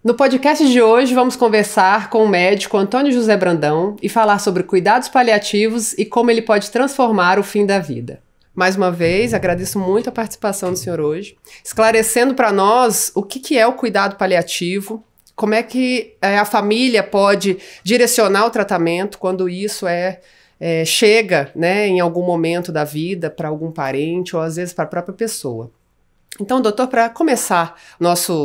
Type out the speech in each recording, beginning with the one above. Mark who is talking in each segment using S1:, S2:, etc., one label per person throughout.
S1: No podcast de hoje, vamos conversar com o médico Antônio José Brandão e falar sobre cuidados paliativos e como ele pode transformar o fim da vida. Mais uma vez, agradeço muito a participação do senhor hoje, esclarecendo para nós o que é o cuidado paliativo, como é que a família pode direcionar o tratamento quando isso chega, né, em algum momento da vida para algum parente ou às vezes para a própria pessoa. Então, doutor, para começar nossa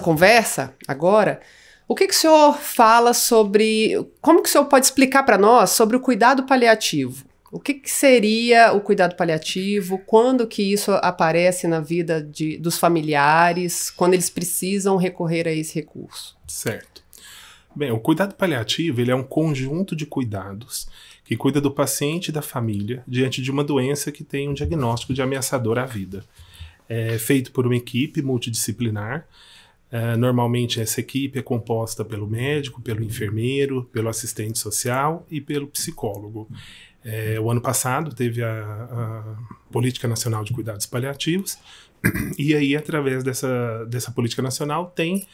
S1: conversa agora, o que o senhor fala sobre, como que o senhor pode explicar para nós sobre o cuidado paliativo? O que seria o cuidado paliativo? Quando que isso aparece na vida dos familiares? Quando eles precisam recorrer a esse recurso?
S2: Certo. Bem, o cuidado paliativo ele é um conjunto de cuidados que cuida do paciente e da família diante de uma doença que tem um diagnóstico de ameaçador à vida. É feito por uma equipe multidisciplinar. Normalmente essa equipe é composta pelo médico, pelo enfermeiro, pelo assistente social e pelo psicólogo. O ano passado teve a Política Nacional de Cuidados Paliativos e aí através dessa Política Nacional tem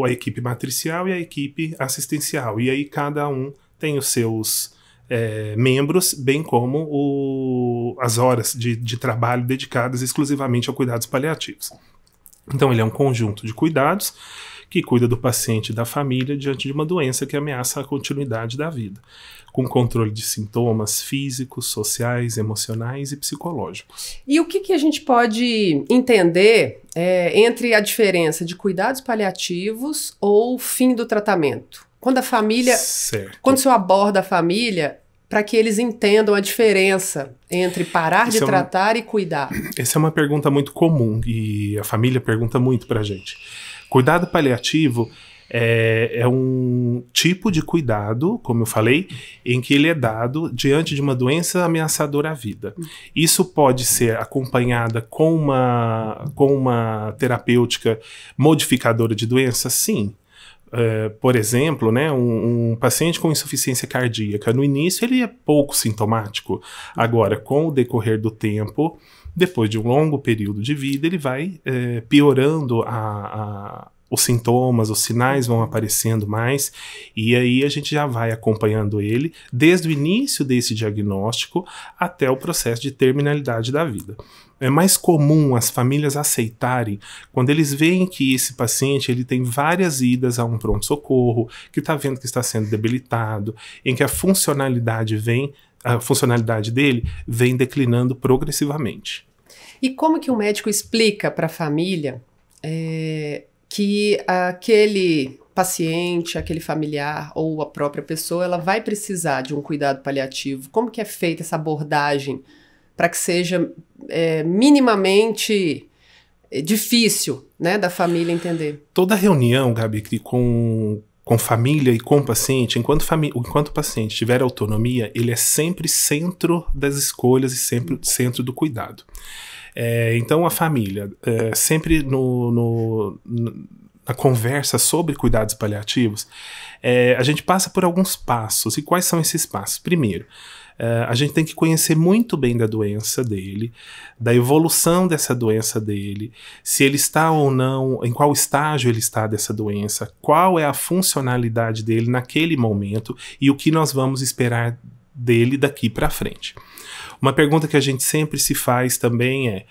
S2: a equipe matricial e a equipe assistencial, e aí cada um tem os seus membros, bem como as horas de trabalho dedicadas exclusivamente a cuidados paliativos. Então ele é um conjunto de cuidados que cuida do paciente e da família diante de uma doença que ameaça a continuidade da vida, com controle de sintomas físicos, sociais, emocionais e psicológicos.
S1: E o que a gente pode entender entre a diferença de cuidados paliativos ou fim do tratamento? Quando a família, quando o senhor aborda a família, para que eles entendam a diferença entre parar de tratar e cuidar?
S2: Essa é uma pergunta muito comum e a família pergunta muito para a gente. Cuidado paliativo é um tipo de cuidado, como eu falei, em que ele é dado diante de uma doença ameaçadora à vida. Isso pode ser acompanhada com uma terapêutica modificadora de doença? Sim. Por exemplo, né, um paciente com insuficiência cardíaca, no início ele é pouco sintomático. Agora, com o decorrer do tempo, depois de um longo período de vida, ele vai piorando os sintomas, os sinais vão aparecendo mais, e aí a gente já vai acompanhando ele desde o início desse diagnóstico até o processo de terminalidade da vida. É mais comum as famílias aceitarem quando eles veem que esse paciente ele tem várias idas a um pronto-socorro, que está vendo que está sendo debilitado, em que a funcionalidade dele vem declinando progressivamente.
S1: E como que o médico explica para a família que aquele paciente, aquele familiar ou a própria pessoa, ela vai precisar de um cuidado paliativo? Como que é feita essa abordagem para que seja minimamente difícil, né, da família entender?
S2: Toda reunião, Gabi, com família e com paciente, enquanto o paciente tiver autonomia, ele é sempre centro das escolhas e sempre centro do cuidado. Então a família, sempre na conversa sobre cuidados paliativos, a gente passa por alguns passos. E quais são esses passos? Primeiro, a gente tem que conhecer muito bem da doença dele, da evolução dessa doença dele, se ele está ou não, em qual estágio ele está dessa doença, qual é a funcionalidade dele naquele momento e o que nós vamos esperar dele daqui para frente. Uma pergunta que a gente sempre se faz também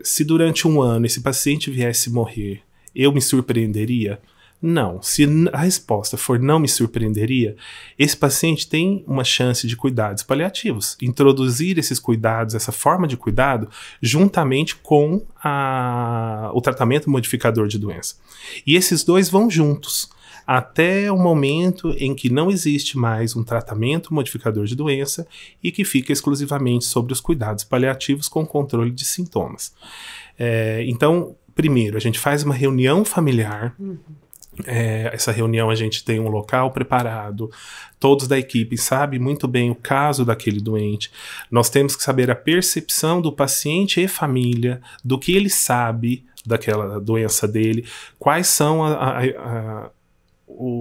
S2: se durante um ano esse paciente viesse morrer, eu me surpreenderia? Não. Se a resposta for não me surpreenderia, esse paciente tem uma chance de cuidados paliativos. Introduzir esses cuidados, essa forma de cuidado, juntamente com o tratamento modificador de doença. E esses dois vão juntos, até o momento em que não existe mais um tratamento modificador de doença e que fica exclusivamente sobre os cuidados paliativos com controle de sintomas. Então, primeiro, a gente faz uma reunião familiar. Essa reunião a gente tem um local preparado, todos da equipe sabem muito bem o caso daquele doente. Nós temos que saber a percepção do paciente e família, do que ele sabe daquela doença dele, quais são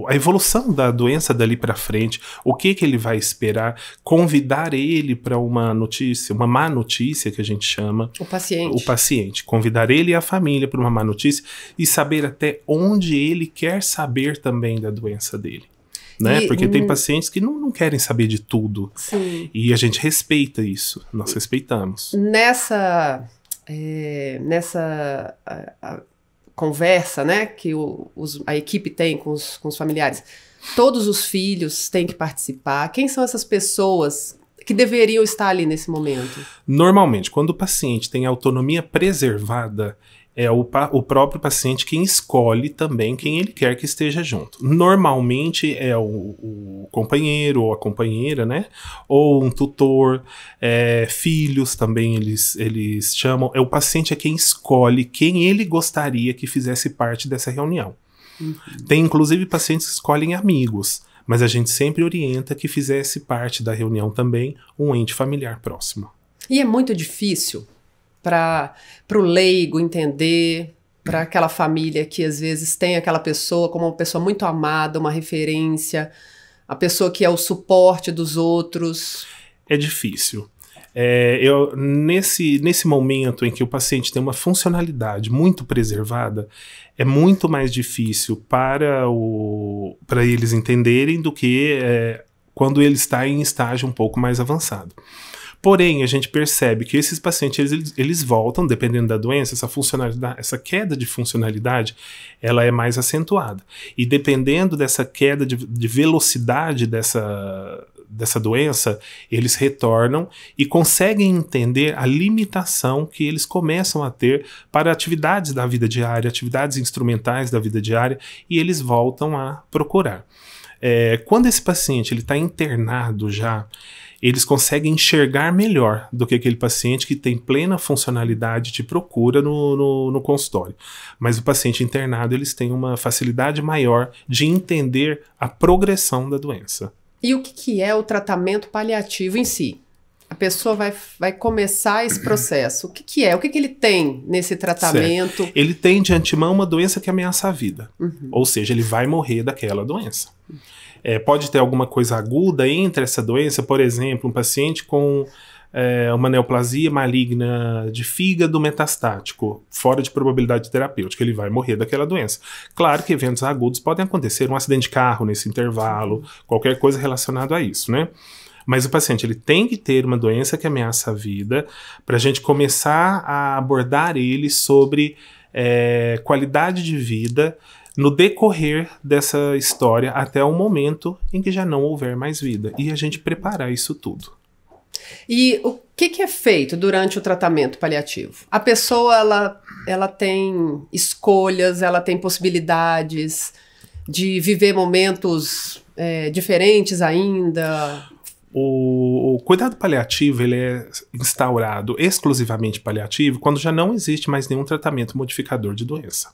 S2: a evolução da doença dali para frente, o que ele vai esperar, convidar ele para uma notícia, uma má notícia que a gente chama.
S1: O paciente.
S2: O paciente. Convidar ele e a família para uma má notícia e saber até onde ele quer saber também da doença dele. Né? Porque tem pacientes que não querem saber de tudo. Sim. E a gente respeita isso, nós respeitamos.
S1: Nessa conversa, né, que a equipe tem com os familiares, todos os filhos têm que participar. Quem são essas pessoas que deveriam estar ali nesse momento?
S2: Normalmente, quando o paciente tem autonomia preservada, é o próprio paciente quem escolhe também quem ele quer que esteja junto. Normalmente é o companheiro ou a companheira, né? Ou um tutor, filhos também eles chamam. O paciente é quem escolhe quem ele gostaria que fizesse parte dessa reunião. Uhum. Tem inclusive pacientes que escolhem amigos, mas a gente sempre orienta que fizesse parte da reunião também um ente familiar próximo.
S1: E é muito difícil para o leigo entender, para aquela família que às vezes tem aquela pessoa como uma pessoa muito amada, uma referência, a pessoa que é o suporte dos outros.
S2: É difícil. Nesse momento em que o paciente tem uma funcionalidade muito preservada, é muito mais difícil para eles entenderem do que quando ele está em estágio um pouco mais avançado. Porém, a gente percebe que esses pacientes, eles voltam, dependendo da doença, essa queda de funcionalidade, ela é mais acentuada. E dependendo dessa queda de velocidade dessa doença, eles retornam e conseguem entender a limitação que eles começam a ter para atividades da vida diária, atividades instrumentais da vida diária, e eles voltam a procurar. Quando esse paciente está internado já, eles conseguem enxergar melhor do que aquele paciente que tem plena funcionalidade te procura no consultório. Mas o paciente internado, eles têm uma facilidade maior de entender a progressão da doença.
S1: E o que é o tratamento paliativo em si? A pessoa vai começar esse processo. O que é? O que ele tem nesse tratamento?
S2: Certo. Ele tem de antemão uma doença que ameaça a vida. Uhum. Ou seja, ele vai morrer daquela doença. Pode ter alguma coisa aguda entre essa doença, por exemplo, um paciente com uma neoplasia maligna de fígado metastático, fora de probabilidade terapêutica, ele vai morrer daquela doença. Claro que eventos agudos podem acontecer, um acidente de carro nesse intervalo, qualquer coisa relacionada a isso, né? Mas o paciente ele tem que ter uma doença que ameaça a vida para a gente começar a abordar ele sobre qualidade de vida no decorrer dessa história até o momento em que já não houver mais vida. E a gente preparar isso tudo.
S1: E o que é feito durante o tratamento paliativo? A pessoa ela tem escolhas, ela tem possibilidades de viver momentos diferentes ainda.
S2: O cuidado paliativo ele é instaurado exclusivamente paliativo quando já não existe mais nenhum tratamento modificador de doença.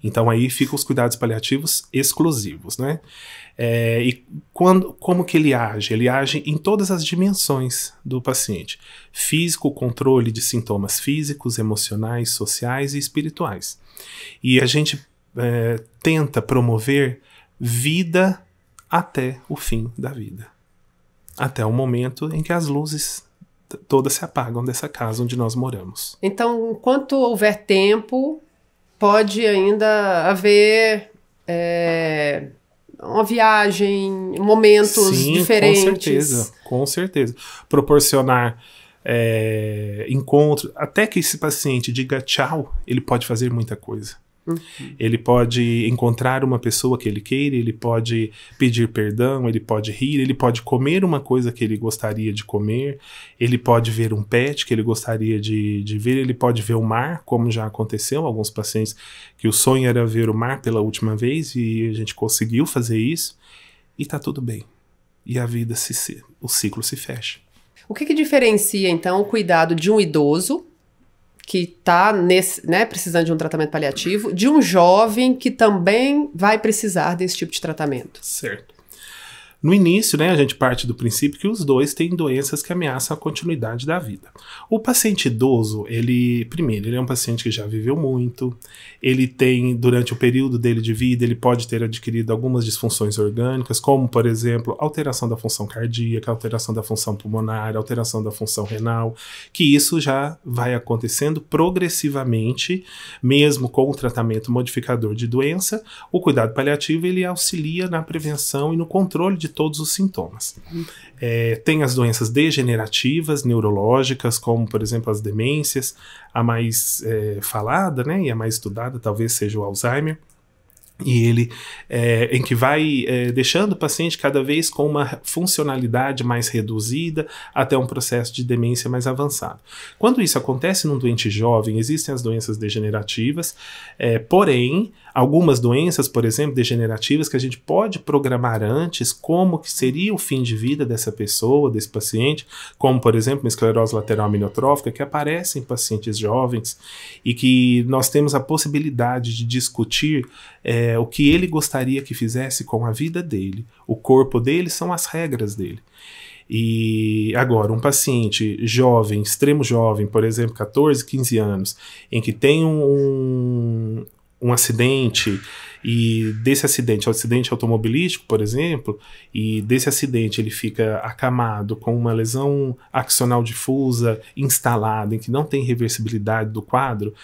S2: Então aí ficam os cuidados paliativos exclusivos, né? E como que ele age? Ele age em todas as dimensões do paciente. Físico, controle de sintomas físicos, emocionais, sociais e espirituais. E a gente tenta promover vida até o fim da vida. Até o momento em que as luzes todas se apagam dessa casa onde nós moramos.
S1: Então, enquanto houver tempo, pode ainda haver uma viagem, momentos diferentes.
S2: Com certeza. Proporcionar encontro, até que esse paciente diga tchau, ele pode fazer muita coisa. Uhum. Ele pode encontrar uma pessoa que ele queira, ele pode pedir perdão, ele pode rir, ele pode comer uma coisa que ele gostaria de comer, ele pode ver um pet que ele gostaria de ver, ele pode ver o mar, como já aconteceu, alguns pacientes que o sonho era ver o mar pela última vez e a gente conseguiu fazer isso e tá tudo bem. E a vida, o ciclo se fecha.
S1: O que diferencia então o cuidado de um idoso que está precisando de um tratamento paliativo, de um jovem que também vai precisar desse tipo de tratamento?
S2: Certo. No início, né, a gente parte do princípio que os dois têm doenças que ameaçam a continuidade da vida. O paciente idoso, primeiro, ele é um paciente que já viveu muito, ele tem, durante o período dele de vida, ele pode ter adquirido algumas disfunções orgânicas, como, por exemplo, alteração da função cardíaca, alteração da função pulmonar, alteração da função renal, que isso já vai acontecendo progressivamente, mesmo com o tratamento modificador de doença. O cuidado paliativo, ele auxilia na prevenção e no controle de todos os sintomas. Tem as doenças degenerativas, neurológicas, como, por exemplo, as demências, a mais falada, né, e a mais estudada talvez seja o Alzheimer, e ele em que vai deixando o paciente cada vez com uma funcionalidade mais reduzida até um processo de demência mais avançado. Quando isso acontece num doente jovem, existem as doenças degenerativas, porém, algumas doenças, por exemplo, degenerativas, que a gente pode programar antes como que seria o fim de vida dessa pessoa, desse paciente, como, por exemplo, uma esclerose lateral amiotrófica, que aparece em pacientes jovens e que nós temos a possibilidade de discutir o que ele gostaria que fizesse com a vida dele. O corpo dele são as regras dele. E agora, um paciente jovem, extremo jovem, por exemplo, 14, 15 anos, em que tem um acidente, e desse acidente automobilístico, por exemplo, e desse acidente ele fica acamado com uma lesão axonal difusa instalada, em que não tem reversibilidade do quadro,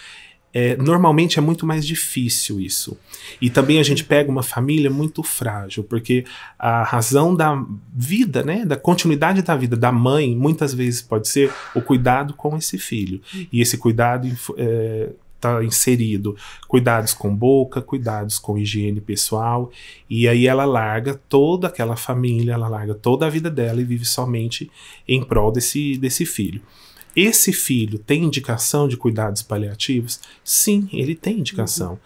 S2: normalmente é muito mais difícil isso. E também a gente pega uma família muito frágil, porque a razão da vida, né, da continuidade da vida da mãe, muitas vezes pode ser o cuidado com esse filho. E esse cuidado está inserido cuidados com boca, cuidados com higiene pessoal, e aí ela larga toda aquela família, ela larga toda a vida dela e vive somente em prol desse filho. Esse filho tem indicação de cuidados paliativos? Sim, ele tem indicação.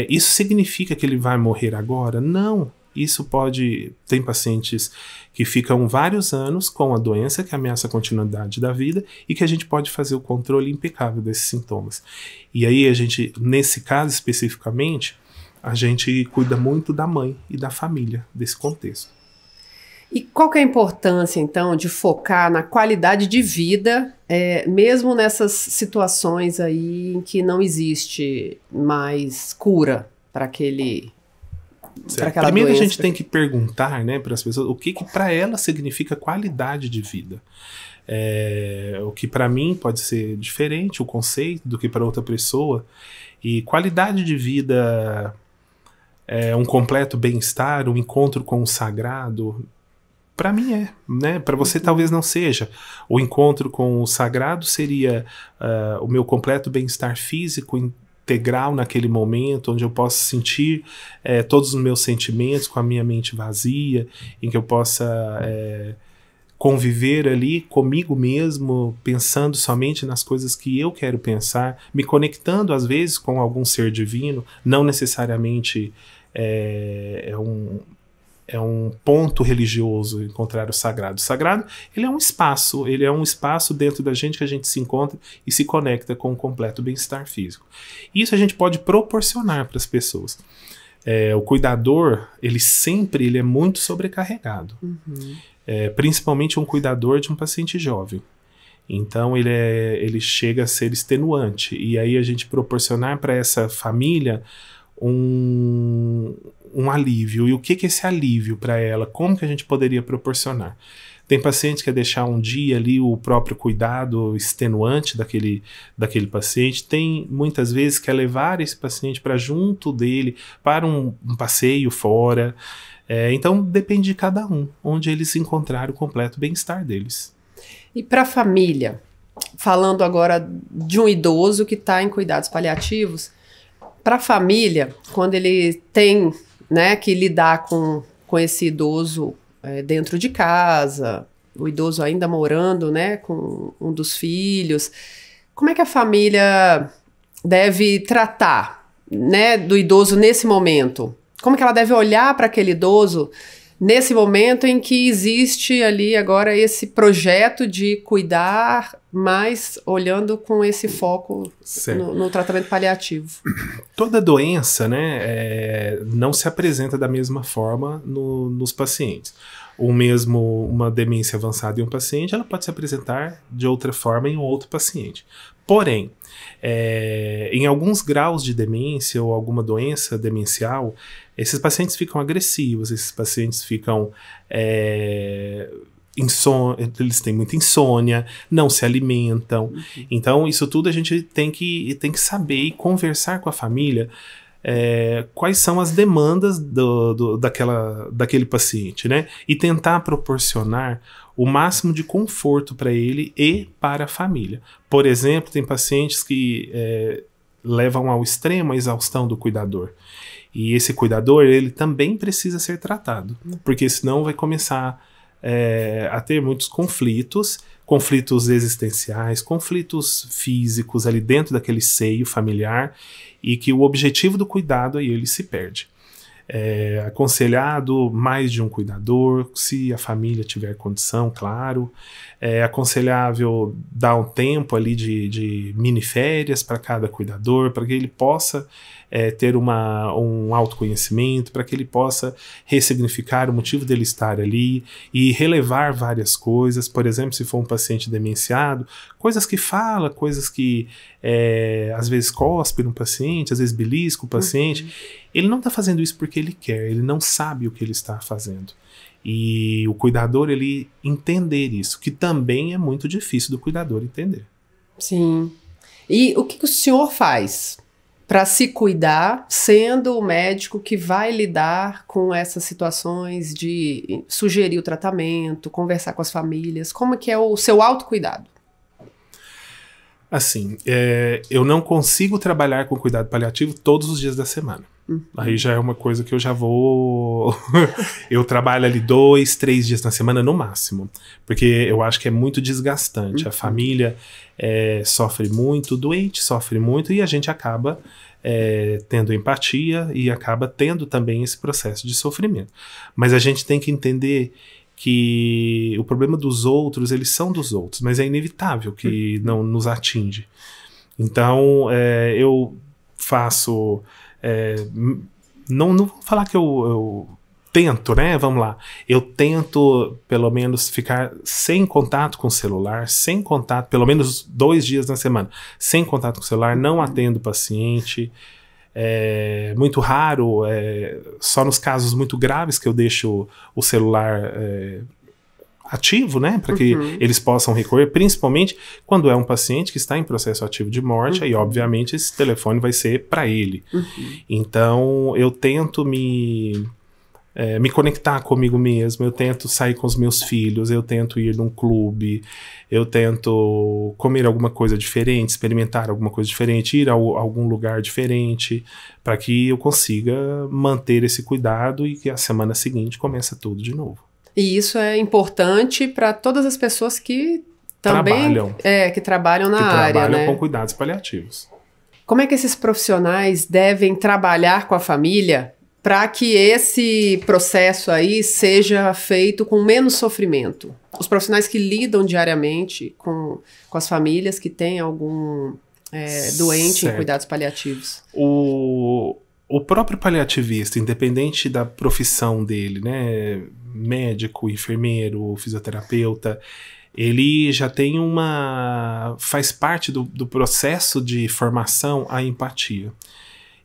S2: Isso significa que ele vai morrer agora? Não. Isso tem pacientes que ficam vários anos com a doença que ameaça a continuidade da vida e que a gente pode fazer o controle impecável desses sintomas. E aí nesse caso especificamente, a gente cuida muito da mãe e da família desse contexto.
S1: E qual que é a importância, então, de focar na qualidade de vida, mesmo nessas situações aí em que não existe mais cura para aquela
S2: Primeiro
S1: doença?
S2: A gente tem que perguntar, né, para as pessoas o que para elas significa qualidade de vida. O que para mim pode ser diferente, o conceito, do que para outra pessoa. E qualidade de vida é um completo bem-estar, um encontro com o sagrado. Para mim né? Para você talvez não seja. O encontro com o sagrado seria o meu completo bem-estar físico, integral naquele momento, onde eu possa sentir todos os meus sentimentos com a minha mente vazia, em que eu possa conviver ali comigo mesmo, pensando somente nas coisas que eu quero pensar, me conectando às vezes com algum ser divino, não necessariamente é um ponto religioso encontrar o sagrado. O sagrado, ele é um espaço dentro da gente que a gente se encontra e se conecta com o completo bem-estar físico. Isso a gente pode proporcionar para as pessoas. O cuidador, ele é muito sobrecarregado. Uhum. Principalmente um cuidador de um paciente jovem. Então ele chega a ser extenuante. E aí a gente proporcionar para essa família um alívio. E o que é esse alívio para ela? Como que a gente poderia proporcionar? Tem pacientes que quer deixar um dia ali o próprio cuidado extenuante daquele paciente. Tem muitas vezes que quer levar esse paciente para junto dele, para um passeio fora. Então depende de cada um, onde eles encontrarem o completo bem-estar deles.
S1: E para a família, falando agora de um idoso que está em cuidados paliativos, para a família, quando ele tem, né, que lidar com esse idoso dentro de casa, o idoso ainda morando, né, com um dos filhos, como é que a família deve tratar, né, do idoso nesse momento? Como que ela deve olhar para aquele idoso nesse momento em que existe ali agora esse projeto de cuidar, mas olhando com esse foco no tratamento paliativo.
S2: Toda doença, né, não se apresenta da mesma forma nos pacientes. Ou mesmo uma demência avançada em um paciente, ela pode se apresentar de outra forma em outro paciente. Porém, em alguns graus de demência ou alguma doença demencial, esses pacientes ficam agressivos, esses pacientes ficam eles têm muita insônia, não se alimentam. Então, isso tudo a gente tem que saber e conversar com a família quais são as demandas daquele paciente, né? E tentar proporcionar o máximo de conforto para ele e para a família. Por exemplo, tem pacientes que levam ao extremo a exaustão do cuidador. E esse cuidador, ele também precisa ser tratado, porque senão vai começar a ter muitos conflitos existenciais, conflitos físicos ali dentro daquele seio familiar, e que o objetivo do cuidado aí ele se perde. Aconselhado mais de um cuidador, se a família tiver condição, claro. É aconselhável dar um tempo ali de mini férias para cada cuidador, para que ele possa ter um autoconhecimento, para que ele possa ressignificar o motivo dele estar ali e relevar várias coisas. Por exemplo, se for um paciente demenciado, coisas que fala, coisas que às vezes cospe no paciente, às vezes belisca o paciente. Ele não está fazendo isso porque ele quer, ele não sabe o que ele está fazendo. E o cuidador, ele entender isso, que também é muito difícil do cuidador entender.
S1: Sim. E o que o senhor faz para se cuidar, sendo o médico que vai lidar com essas situações de sugerir o tratamento, conversar com as famílias? Como que é o seu autocuidado?
S2: Assim, eu não consigo trabalhar com cuidado paliativo todos os dias da semana. Aí já é uma coisa que eu já vou... eu trabalho ali 2, 3 dias na semana no máximo. Porque eu acho que é muito desgastante. A família sofre muito, o doente sofre muito, e a gente acaba tendo empatia e acaba tendo também esse processo de sofrimento. Mas a gente tem que entender que o problema dos outros, eles são dos outros, mas é inevitável que não nos atinge. Então, eu faço... não vou falar que eu tento, né? Vamos lá. Eu tento, pelo menos, ficar sem contato com o celular, sem contato, pelo menos 2 dias na semana, sem contato com o celular, não atendo o paciente. Muito raro, só nos casos muito graves que eu deixo o celular ativo, né, para que eles possam recorrer, principalmente quando é um paciente que está em processo ativo de morte, aí obviamente esse telefone vai ser para ele. Então eu tento me conectar comigo mesmo, eu tento sair com os meus filhos, eu tento ir num clube, eu tento comer alguma coisa diferente, experimentar alguma coisa diferente, ir a algum lugar diferente, para que eu consiga manter esse cuidado e que a semana seguinte começa tudo de novo.
S1: E isso é importante para todas as pessoas que também trabalham na área,
S2: trabalham com cuidados paliativos.
S1: Como é que esses profissionais devem trabalhar com a família para que esse processo aí seja feito com menos sofrimento? Os profissionais que lidam diariamente com as famílias que têm algum doente em cuidados paliativos.
S2: O próprio paliativista, independente da profissão dele, né, médico, enfermeiro, fisioterapeuta, ele já tem faz parte do processo de formação a empatia.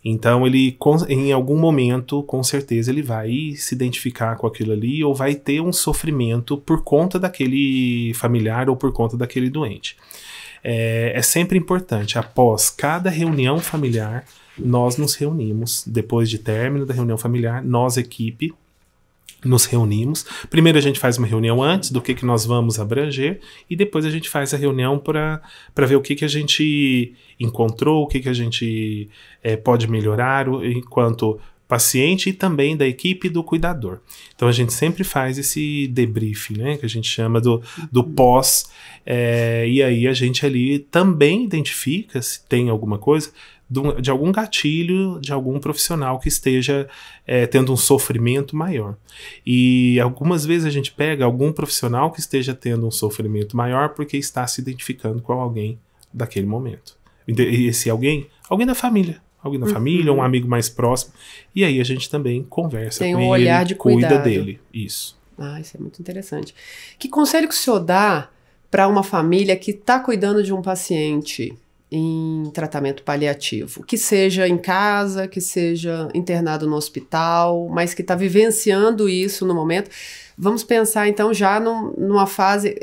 S2: Então ele, em algum momento, com certeza, ele vai se identificar com aquilo ali ou vai ter um sofrimento por conta daquele familiar ou por conta daquele doente. É sempre importante, após cada reunião familiar, nós nos reunimos. Depois de término da reunião familiar, nós, equipe, nos reunimos. Primeiro a gente faz uma reunião antes do que nós vamos abranger e depois a gente faz a reunião para ver o que a gente encontrou, o que a gente pode melhorar enquanto paciente e também da equipe do cuidador. Então a gente sempre faz esse debriefing, né, que a gente chama do pós, e aí a gente ali também identifica se tem alguma coisa. de algum gatilho, de algum profissional que esteja tendo um sofrimento maior. E algumas vezes a gente pega algum profissional que esteja tendo um sofrimento maior porque está se identificando com alguém daquele momento. E esse alguém da família. Alguém da família, um amigo mais próximo. E aí a gente também conversa
S1: tem
S2: com
S1: um
S2: ele,
S1: olhar de
S2: cuida
S1: cuidado
S2: dele. Isso.
S1: Isso é muito interessante. Que conselho que o senhor dá para uma família que está cuidando de um paciente em tratamento paliativo, que seja em casa, que seja internado no hospital, mas que está vivenciando isso no momento? Vamos pensar então já numa fase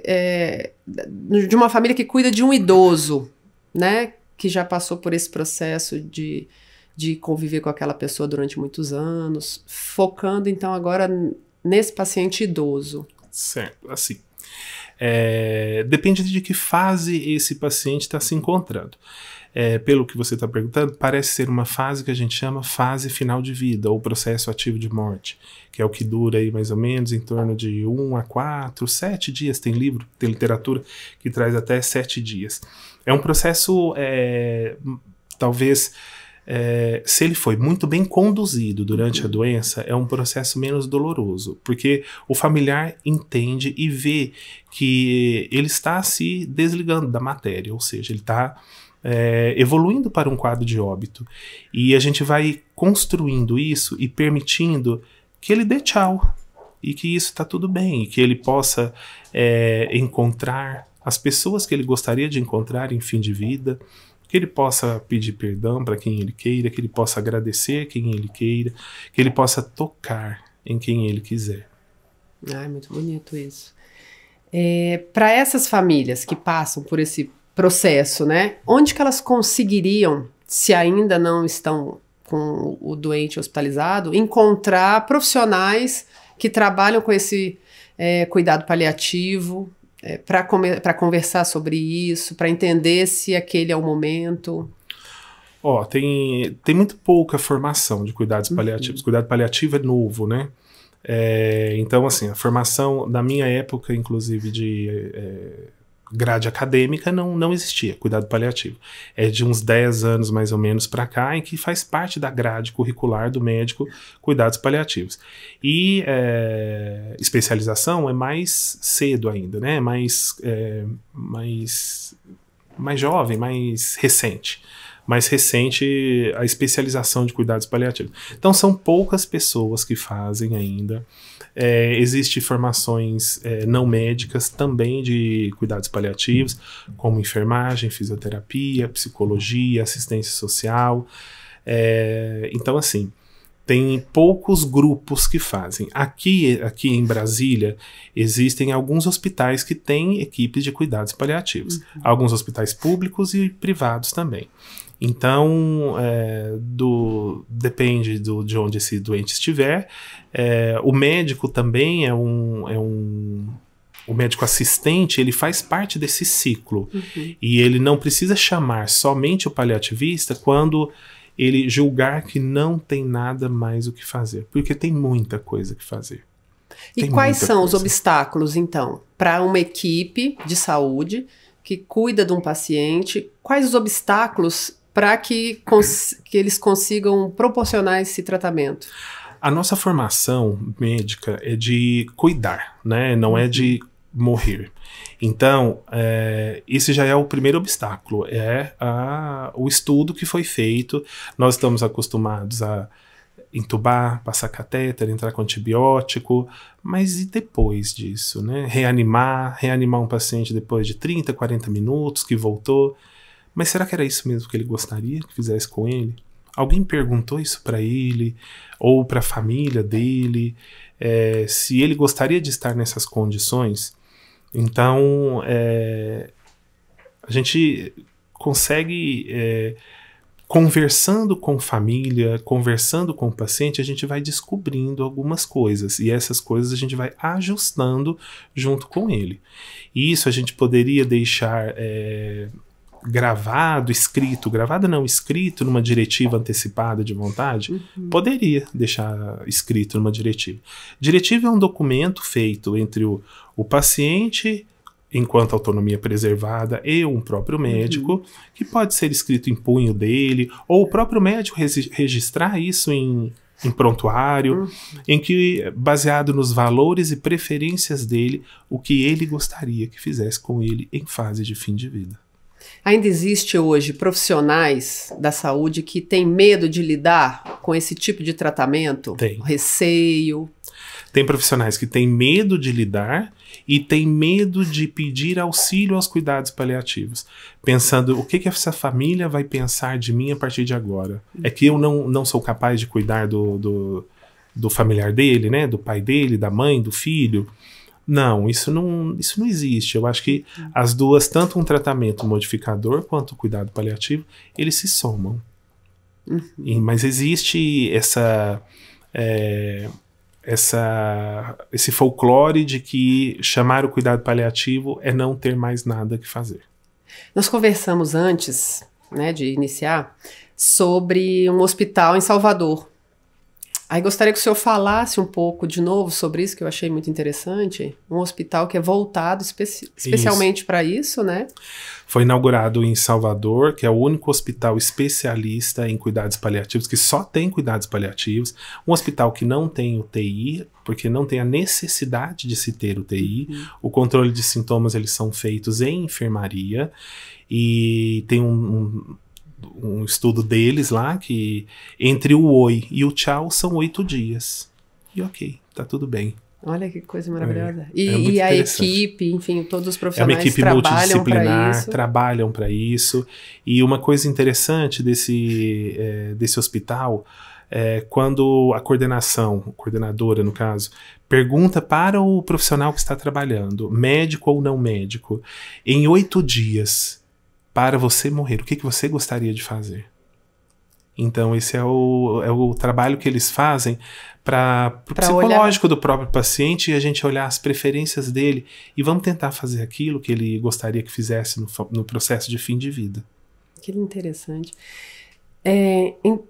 S1: de uma família que cuida de um idoso, né, que já passou por esse processo de conviver com aquela pessoa durante muitos anos, focando então agora nesse paciente idoso.
S2: Certo, assim. Depende de que fase esse paciente está se encontrando. Pelo que você está perguntando, parece ser uma fase que a gente chama fase final de vida, ou processo ativo de morte, que é o que dura aí mais ou menos em torno de 1 a 4, 7 dias. Tem livro, tem literatura que traz até 7 dias. É um processo, talvez, se ele foi muito bem conduzido durante a doença, é um processo menos doloroso, porque o familiar entende e vê que ele está se desligando da matéria, ou seja, ele está evoluindo para um quadro de óbito. E a gente vai construindo isso e permitindo que ele dê tchau, e que isso está tudo bem, e que ele possa encontrar as pessoas que ele gostaria de encontrar em fim de vida, que ele possa pedir perdão para quem ele queira, que ele possa agradecer quem ele queira, que ele possa tocar em quem ele quiser.
S1: Muito bonito isso. Para essas famílias que passam por esse processo, né, onde que elas conseguiriam, se ainda não estão com o doente hospitalizado, encontrar profissionais que trabalham com esse cuidado paliativo, para conversar sobre isso, para entender se aquele é o momento?
S2: Tem muito pouca formação de cuidados paliativos. Cuidado paliativo é novo, né? Então, assim, a formação da minha época, inclusive de grade acadêmica, não existia cuidado paliativo. É de uns 10 anos mais ou menos para cá, em que faz parte da grade curricular do médico cuidados paliativos. E especialização é mais cedo ainda, né? Mais jovem, mais recente. Mais recente a especialização de cuidados paliativos. Então são poucas pessoas que fazem ainda. Existem formações não médicas também de cuidados paliativos, como enfermagem, fisioterapia, psicologia, assistência social. Então, assim, tem poucos grupos que fazem. Aqui em Brasília, existem alguns hospitais que têm equipes de cuidados paliativos. Alguns hospitais públicos e privados também. Então, depende de onde esse doente estiver. O médico também o médico assistente, ele faz parte desse ciclo. E ele não precisa chamar somente o paliativista quando ele julgar que não tem nada mais o que fazer. Porque tem muita coisa que fazer.
S1: E quais são os obstáculos, então, para uma equipe de saúde que cuida de um paciente? Quais os obstáculos para que eles consigam proporcionar esse tratamento? A
S2: nossa formação médica é de cuidar, né? Não é de morrer. Então, esse já é o primeiro obstáculo, o estudo que foi feito. Nós estamos acostumados a entubar, passar catéter, entrar com antibiótico, mas e depois disso, né? Reanimar um paciente depois de 30, 40 minutos que voltou. Mas será que era isso mesmo que ele gostaria que fizesse com ele? Alguém perguntou isso para ele ou para a família dele, se ele gostaria de estar nessas condições? Então, a gente consegue, conversando com família, conversando com o paciente, a gente vai descobrindo algumas coisas, e essas coisas a gente vai ajustando junto com ele. E isso a gente poderia deixar escrito numa diretiva antecipada de vontade? Poderia deixar escrito numa diretiva. Diretiva é um documento feito entre o paciente enquanto autonomia preservada, e um próprio médico, que pode ser escrito em punho dele, ou o próprio médico registrar isso em prontuário, em que, baseado nos valores e preferências dele, o que ele gostaria que fizesse com ele em fase de fim de vida.
S1: Ainda existe hoje profissionais da saúde que têm medo de lidar com esse tipo de tratamento?
S2: Tem.
S1: Receio?
S2: Tem profissionais que têm medo de lidar e têm medo de pedir auxílio aos cuidados paliativos, pensando o que essa família vai pensar de mim a partir de agora. É que eu não sou capaz de cuidar do familiar dele, né? Do pai dele, da mãe, do filho. Não, isso não existe. Eu acho que as duas, tanto um tratamento modificador quanto o cuidado paliativo, eles se somam. Mas existe esse folclore de que chamar o cuidado paliativo é não ter mais nada que fazer.
S1: Nós conversamos antes, né, de iniciar, sobre um hospital em Salvador. Aí gostaria que o senhor falasse um pouco de novo sobre isso, que eu achei muito interessante. Um hospital que é voltado especialmente para isso, né?
S2: Foi inaugurado em Salvador, que é o único hospital especialista em cuidados paliativos, que só tem cuidados paliativos. Um hospital que não tem UTI, porque não tem a necessidade de se ter UTI. O controle de sintomas, eles são feitos em enfermaria. E tem um estudo deles lá, que entre o oi e o tchau são 8 dias. E ok, tá tudo bem.
S1: Olha que coisa maravilhosa. E a equipe, enfim, todos os profissionais
S2: é uma equipe multidisciplinar, trabalham para isso. E uma coisa interessante desse hospital quando a coordenadora no caso, pergunta para o profissional que está trabalhando, médico ou não médico, em 8 dias, para você morrer, o que você gostaria de fazer? Então esse é o trabalho que eles fazem para o psicológico do próprio paciente, e a gente olhar as preferências dele e vamos tentar fazer aquilo que ele gostaria que fizesse no processo de fim de vida.
S1: Que interessante.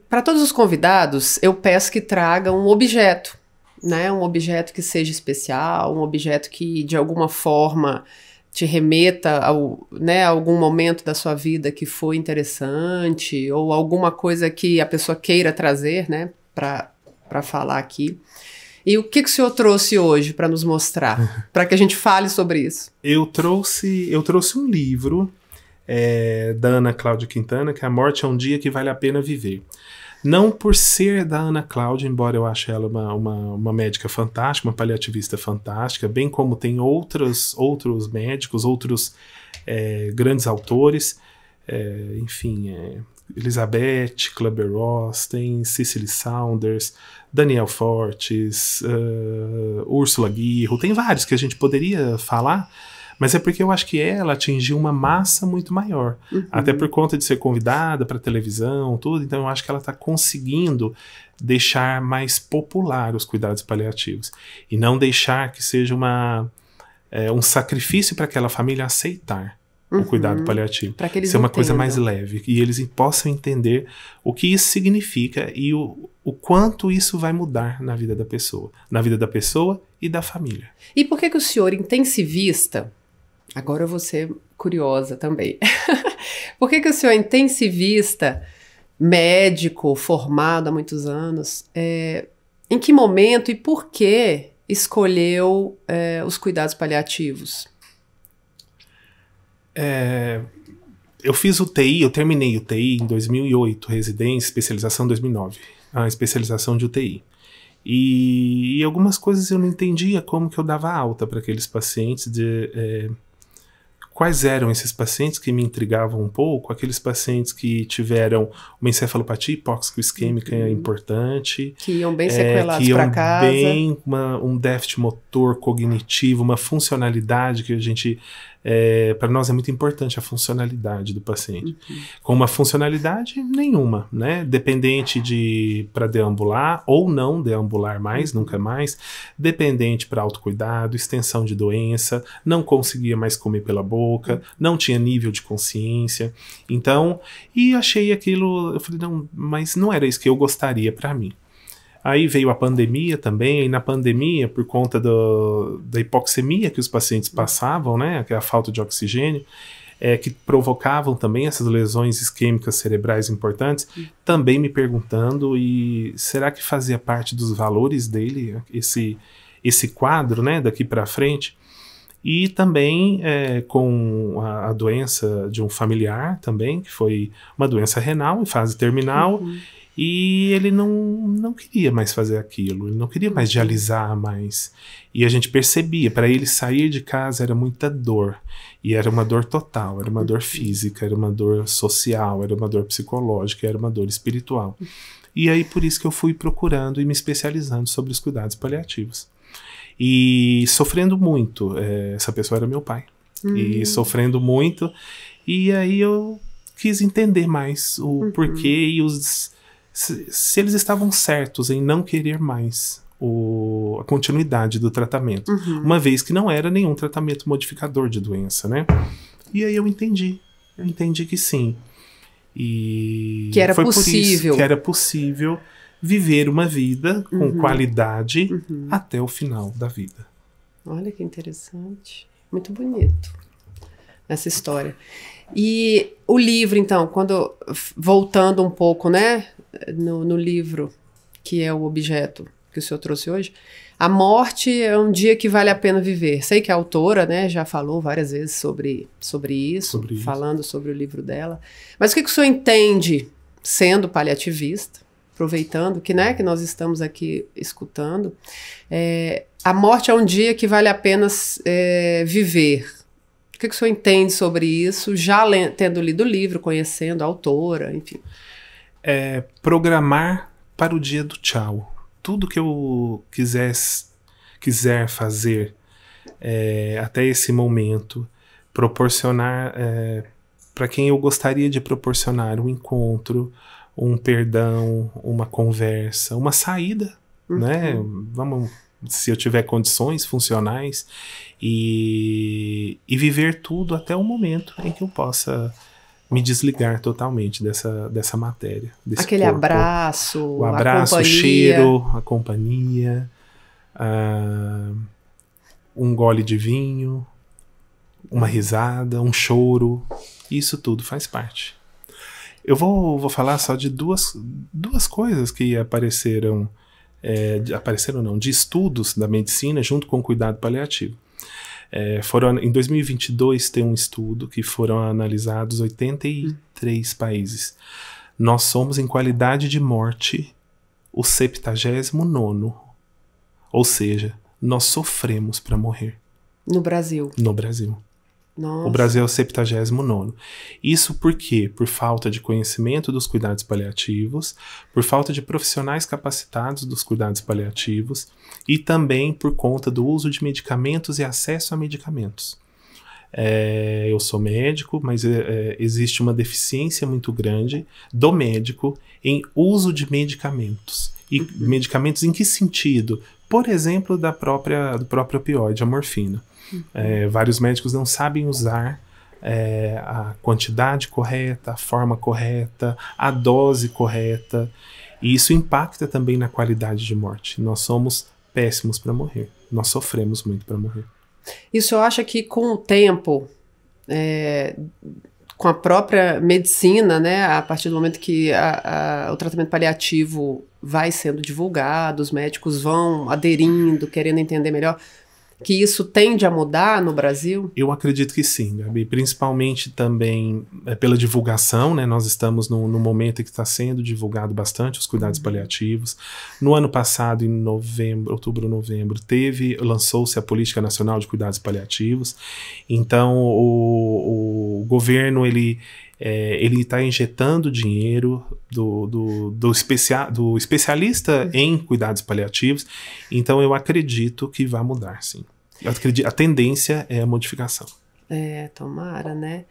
S1: Para todos os convidados, eu peço que tragam um objeto, né? Um objeto que seja especial, um objeto que de alguma forma te remeta a algum momento da sua vida que foi interessante, ou alguma coisa que a pessoa queira trazer, né, para falar aqui. E o que o senhor trouxe hoje para nos mostrar, para que a gente fale sobre isso?
S2: Eu trouxe um livro da Ana Cláudia Quintana, que é A Morte é um Dia que Vale a Pena Viver. Não por ser da Ana Cláudia, embora eu ache ela uma médica fantástica, uma paliativista fantástica, bem como tem outros médicos, outros grandes autores, Elizabeth Kübler-Ross, tem Cicely Saunders, Daniel Fortes, Úrsula Guirro, tem vários que a gente poderia falar, mas é porque eu acho que ela atingiu uma massa muito maior. Até por conta de ser convidada para televisão, tudo. Então eu acho que ela está conseguindo deixar mais popular os cuidados paliativos. E não deixar que seja um sacrifício para aquela família aceitar o cuidado paliativo.
S1: Para que eles
S2: ser uma coisa mais leve. E eles possam entender o que isso significa e o quanto isso vai mudar na vida da pessoa. Na vida da pessoa e da família.
S1: E por que o senhor, intensivista... Agora eu vou ser curiosa também. Por que o senhor é intensivista, médico, formado há muitos anos, em que momento e por que escolheu os cuidados paliativos?
S2: Eu fiz UTI, eu terminei UTI em 2008, residência, especialização em 2009, a especialização de UTI. E algumas coisas eu não entendia como que eu dava alta para aqueles pacientes, quais eram esses pacientes que me intrigavam um pouco, aqueles pacientes que tiveram uma encefalopatia hipóxico-isquêmica importante,
S1: que iam bem sequelados para casa,
S2: bem um déficit motor cognitivo, uma funcionalidade que a gente, para nós é muito importante a funcionalidade do paciente, com uma funcionalidade nenhuma, né? Dependente para deambular ou não deambular mais, nunca mais, dependente para autocuidado, extensão de doença, não conseguia mais comer pela boca, não tinha nível de consciência. Então, e achei aquilo, eu falei, não, mas não era isso que eu gostaria para mim. Aí veio a pandemia também, e na pandemia, por conta da hipoxemia que os pacientes passavam, né, que é a falta de oxigênio, que provocavam também essas lesões isquêmicas cerebrais importantes, também me perguntando, e será que fazia parte dos valores dele, esse quadro, né, daqui para frente? E também com a doença de um familiar também, que foi uma doença renal em fase terminal, e ele não queria mais fazer aquilo, ele não queria mais dialisar mais. E a gente percebia, para ele sair de casa era muita dor, e era uma dor total, era uma dor física, era uma dor social, era uma dor psicológica, era uma dor espiritual. E aí por isso que eu fui procurando e me especializando sobre os cuidados paliativos. E sofrendo muito, essa pessoa era meu pai, e sofrendo muito, e aí eu quis entender mais o porquê e se eles estavam certos em não querer mais a continuidade do tratamento, uma vez que não era nenhum tratamento modificador de doença, né? E aí eu entendi que sim, e
S1: que era
S2: foi
S1: possível.
S2: Por isso que era possível viver uma vida com qualidade até o final da vida.
S1: Olha que interessante. Muito bonito essa história. E o livro, então, voltando um pouco, né, no livro, que é o objeto que o senhor trouxe hoje, a morte é um dia que vale a pena viver. Sei que a autora, né, já falou várias vezes sobre isso, falando sobre o livro dela. Mas o que o senhor entende, sendo paliativista, aproveitando que nós estamos aqui escutando, a morte é um dia que vale a pena viver. O que o senhor entende sobre isso, já tendo lido o livro, conhecendo a autora, enfim?
S2: Programar para o dia do tchau. Tudo que eu quiser fazer até esse momento, proporcionar para quem eu gostaria de proporcionar um encontro, um perdão, uma conversa, uma saída, né? Vamos, se eu tiver condições funcionais, e viver tudo até o momento em que eu possa me desligar totalmente dessa matéria, desse
S1: aquele
S2: corpo.
S1: abraço,
S2: o abraço, o cheiro, a companhia, um gole de vinho, uma risada, um choro, isso tudo faz parte. Eu vou falar só de duas coisas que apareceram de estudos da medicina junto com o cuidado paliativo. Em 2022 tem um estudo que foram analisados 83 países. Nós somos, em qualidade de morte, o 79º. Ou seja, nós sofremos para morrer.
S1: No Brasil?
S2: No Brasil.
S1: Nossa.
S2: O Brasil é o 79º. Isso por quê? Por falta de conhecimento dos cuidados paliativos, por falta de profissionais capacitados dos cuidados paliativos e também por conta do uso de medicamentos e acesso a medicamentos. Eu sou médico, mas existe uma deficiência muito grande do médico em uso de medicamentos. E medicamentos em que sentido? Por exemplo, do próprio opioide, a morfina. Vários médicos não sabem usar a quantidade correta, a forma correta, a dose correta, e isso impacta também na qualidade de morte. Nós somos péssimos para morrer, nós sofremos muito para morrer.
S1: Isso eu acho que com o tempo, com a própria medicina, né, a partir do momento que o tratamento paliativo vai sendo divulgado, os médicos vão aderindo, querendo entender melhor, que isso tende a mudar no Brasil? Eu
S2: acredito que sim, Gabi, principalmente também pela divulgação, né? Nós estamos no momento em que está sendo divulgado bastante os cuidados paliativos. No ano passado, em outubro, novembro, lançou-se a Política Nacional de Cuidados Paliativos. Então, o governo, ele está injetando dinheiro do especialista em cuidados paliativos, então eu acredito que vai mudar, sim. A tendência é a modificação.
S1: Tomara, né?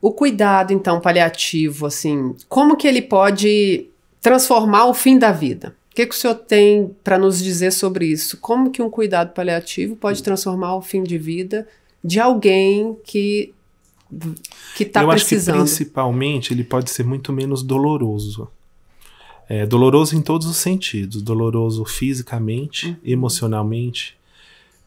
S1: O cuidado, então, paliativo, assim, como que ele pode transformar o fim da vida? O que o senhor tem para nos dizer sobre isso? Como que um cuidado paliativo pode transformar o fim de vida de alguém que está precisando?
S2: Eu acho que principalmente ele pode ser muito menos doloroso. É doloroso em todos os sentidos, doloroso fisicamente, emocionalmente,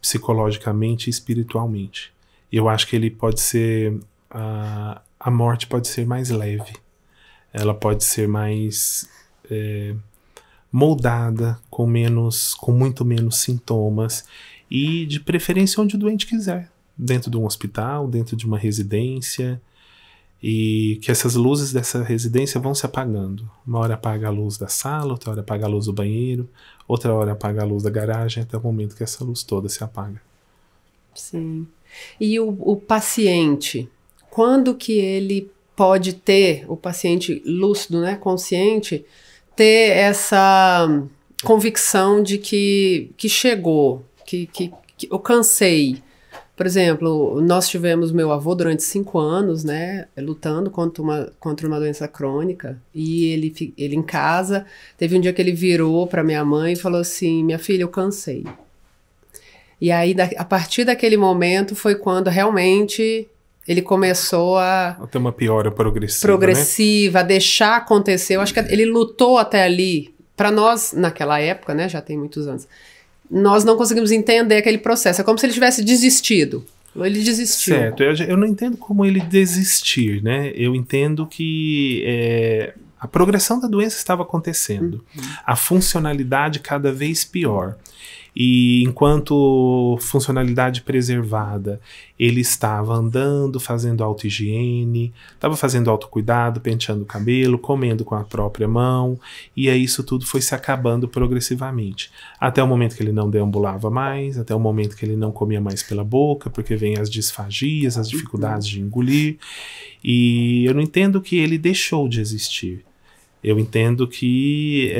S2: psicologicamente e espiritualmente. Eu acho que ele pode ser, a morte pode ser mais leve, ela pode ser mais moldada, com muito menos sintomas, e de preferência onde o doente quiser, dentro de um hospital, dentro de uma residência, e que essas luzes dessa residência vão se apagando. Uma hora apaga a luz da sala, outra hora apaga a luz do banheiro, outra hora apaga a luz da garagem, até o momento que essa luz toda se apaga.
S1: Sim. E o paciente, quando que ele pode ter, o paciente lúcido, né, consciente, ter essa convicção de que chegou, que eu cansei? Por exemplo, nós tivemos meu avô durante 5 anos, né, lutando contra uma doença crônica, e ele em casa, teve um dia que ele virou para minha mãe e falou assim: minha filha, eu cansei. E aí, a partir daquele momento, foi quando realmente ele começou a
S2: ter uma piora progressiva,
S1: né? A deixar acontecer. Eu acho que ele lutou até ali. Para nós, naquela época, né, já tem muitos anos, nós não conseguimos entender aquele processo. É como se ele tivesse desistido. Ele desistiu.
S2: Certo. Eu não entendo como ele desistir, né? Eu entendo que a progressão da doença estava acontecendo. A funcionalidade cada vez pior. E enquanto funcionalidade preservada, ele estava andando, fazendo auto-higiene, estava fazendo autocuidado, penteando o cabelo, comendo com a própria mão, e aí isso tudo foi se acabando progressivamente. Até o momento que ele não deambulava mais, até o momento que ele não comia mais pela boca, porque vem as disfagias, as dificuldades de engolir, e eu não entendo que ele deixou de existir. Eu entendo que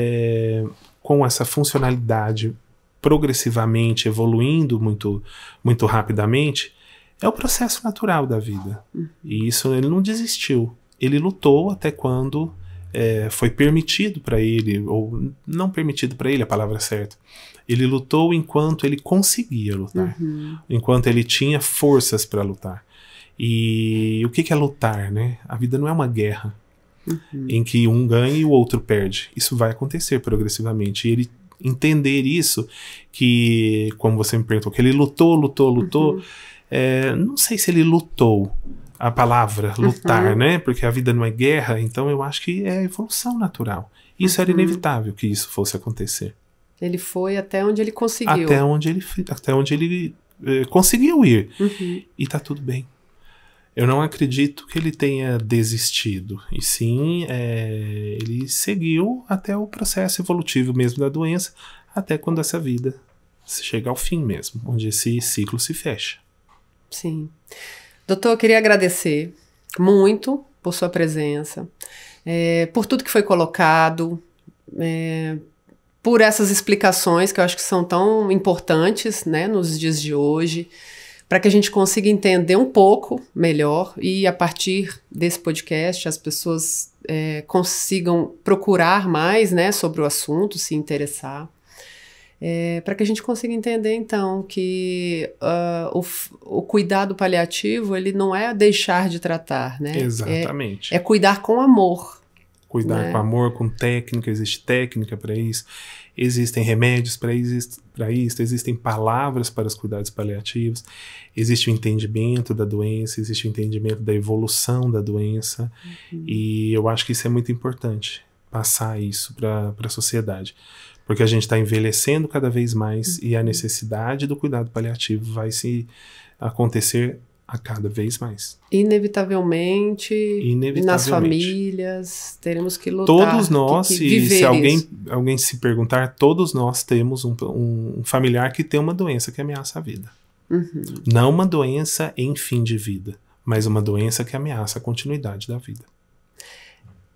S2: com essa funcionalidade progressivamente evoluindo muito, muito rapidamente, é o processo natural da vida. E isso ele não desistiu. Ele lutou até quando foi permitido para ele, ou não permitido para ele, a palavra certa. Ele lutou enquanto ele conseguia lutar, enquanto ele tinha forças para lutar. E o que é lutar, né? A vida não é uma guerra em que um ganha e o outro perde. Isso vai acontecer progressivamente. E ele entender isso, que, como você me perguntou, que ele lutou, não sei se ele lutou, a palavra lutar, né? Porque a vida não é guerra, então eu acho que é evolução natural. Isso era inevitável que isso fosse acontecer.
S1: Ele foi até onde ele conseguiu.
S2: Até onde ele conseguiu ir. E tá tudo bem. Eu não acredito que ele tenha desistido, e sim, ele seguiu até o processo evolutivo mesmo da doença, até quando essa vida chega ao fim mesmo, onde esse ciclo se fecha.
S1: Sim. Doutor, eu queria agradecer muito por sua presença, por tudo que foi colocado, por essas explicações que eu acho que são tão importantes, né, nos dias de hoje, para que a gente consiga entender um pouco melhor e, a partir desse podcast, as pessoas consigam procurar mais, né, sobre o assunto, se interessar, para que a gente consiga entender, então, que o cuidado paliativo, ele não é deixar de tratar, né?
S2: Exatamente.
S1: É cuidar com amor.
S2: Cuidar com amor, com técnica, existe técnica para isso, existem remédios para isso, existem palavras para os cuidados paliativos, existe o entendimento da doença, existe o entendimento da evolução da doença, e eu acho que isso é muito importante, passar isso para a sociedade, porque a gente está envelhecendo cada vez mais e a necessidade do cuidado paliativo vai se acontecer a cada vez mais.
S1: Inevitavelmente, nas famílias, teremos que lutar.
S2: Todos nós, se alguém se perguntar, todos nós temos um familiar que tem uma doença que ameaça a vida. Não uma doença em fim de vida, mas uma doença que ameaça a continuidade da vida.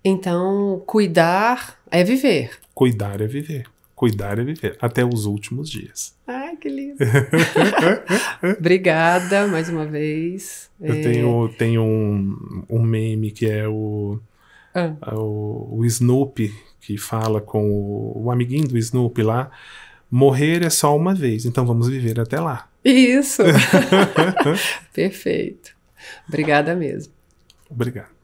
S1: Então, cuidar é viver.
S2: Cuidar é viver. Cuidar é viver, até os últimos dias.
S1: Ai, que lindo. Obrigada, mais uma vez.
S2: Eu tenho um meme que é o Snoopy, que fala com o amiguinho do Snoopy lá, morrer é só uma vez, então vamos viver até lá.
S1: Isso. Perfeito. Obrigada mesmo.
S2: Obrigado.